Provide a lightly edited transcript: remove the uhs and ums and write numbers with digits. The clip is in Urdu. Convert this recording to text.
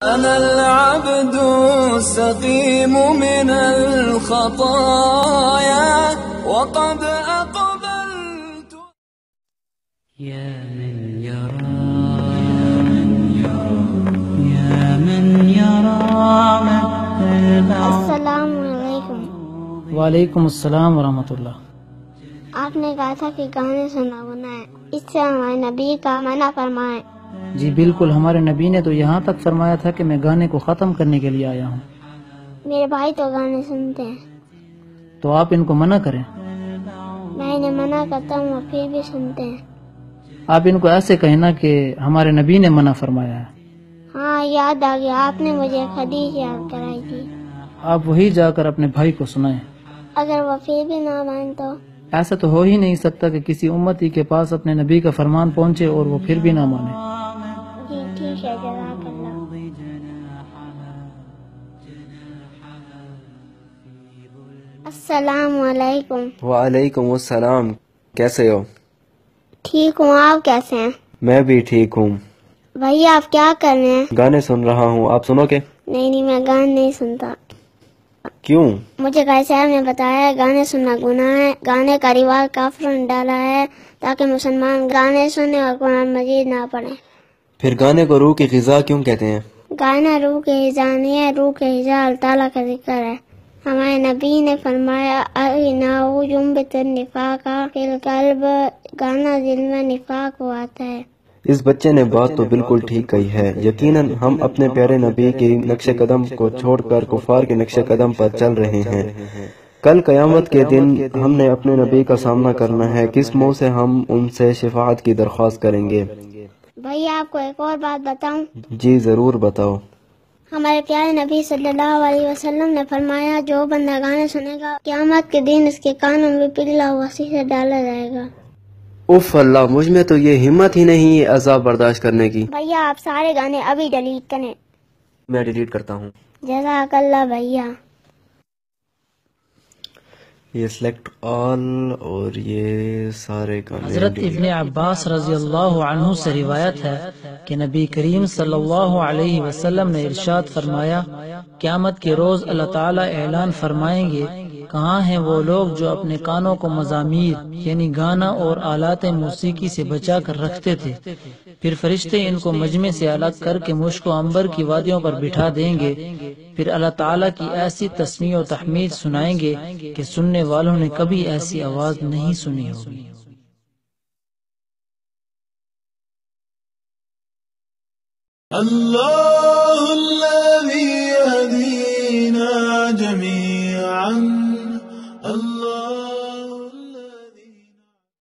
أنا العبد السقيم من الخطايا وقد أقبلت. يا من يرى يا من يرى السلام علیکم۔ وعلیکم السلام ورحمۃ اللہ۔ آپ نے کہا تھا کہ گانے سننا گناہ ہے، اس سے ہمارے نبی کا منع فرمائیں۔ جی بالکل، ہمارے نبی نے تو یہاں تک فرمایا تھا کہ میں گانے کو ختم کرنے کے لیے آیا ہوں۔ میرے بھائی تو گانے سنتے ہیں، تو آپ ان کو منع کریں۔ میں انہیں منع کرتا ہوں اور پھر بھی سنتے ہیں۔ آپ ان کو ایسے کہنا کہ ہمارے نبی نے منع فرمایا ہے۔ ہاں یاد آ گیا، آپ نے مجھے ایک حدیث یاد کرائی تھی۔ آپ وہی جا کر اپنے بھائی کو سنائیں۔ اگر وہ پھر بھی نہ مانے تو؟ ایسا تو ہو ہی نہیں سکتا کہ کسی امتی کے پاس اپنے نبی کا فرمان پہنچے اور وہ پھر بھی نہ مانے۔ جی ٹھیک ہے، جزاک اللہ۔ السلام علیکم۔ وعلیکم السلام، کیسے ہو؟ ٹھیک ہوں، آپ کیسے ہیں؟ میں بھی ٹھیک ہوں۔ بھائی آپ کیا کر رہے ہیں؟ گانے سن رہا ہوں، آپ سنو گے؟ نہیں میں گانے نہیں سنتا۔ کیوں؟ مجھے قائد صاحب نے بتایا گانے سننا گناہ ہے، گانے کا رواج کافروں نے ڈالا ہے تاکہ مسلمان گانے سنیں اور قرآن مجید نہ پڑھیں۔ پھر گانے کو روح کی غذا کیوں کہتے ہیں؟ گانا روح کے غذا نہیں ہے، روح کے غذا اللہ تعالیٰ کا ذکر ہے۔ ہمارے نبی نے فرمایا الغناء ينبت النفاق فی القلب، گانا دل میں نفاق کو آتا ہے۔ اس بچے نے بات تو بالکل ٹھیک کہی ہے۔ یقیناً ہم اپنے پیارے نبی کے نقش قدم کو چھوڑ کر کفار کے نقش قدم پر چل رہے ہیں۔ کل قیامت کے دن ہم نے اپنے نبی کا سامنا کرنا ہے، کس منہ سے ہم ان سے شفاعت کی درخواست کریں گے؟ بھائی آپ کو ایک اور بات بتاؤں؟ جی ضرور بتاؤ۔ ہمارے پیارے نبی صلی اللہ علیہ وسلم نے فرمایا جو بندہ گانے سنے گا قیامت کے دن اس کے کانوں میں پگھلا ہوا شیشہ ڈالا جائے گا۔ اف اللہ، مجھ میں تو یہ ہمت ہی نہیں ہے عذاب برداشت کرنے کی۔ بھیا آپ سارے گانے ابھی ڈیلیٹ کریں۔ میں ڈیلیٹ کرتا ہوں۔ جزاک اللہ بھیا۔ یہ سلیکٹ آل اور یہ سارے گانے۔ حضرت ابن عباس رضی اللہ عنہ سے روایت ہے کہ نبی کریم صلی اللہ علیہ وسلم نے ارشاد فرمایا قیامت کے روز اللہ تعالیٰ اعلان فرمائیں گے کہاں ہیں وہ لوگ جو اپنے کانوں کو مزامیر یعنی گانا اور آلات موسیقی سے بچا کر رکھتے تھے۔ پھر فرشتے ان کو مجمع سے الگ کر کے مشک و عنبر کی وادیوں پر بٹھا دیں گے، پھر اللہ تعالیٰ کی ایسی تسمیع و تحمید سنائیں گے کہ سننے والوں نے کبھی ایسی آواز نہیں سنی ہوگی۔ الله الذي يهدينا جميعا، الله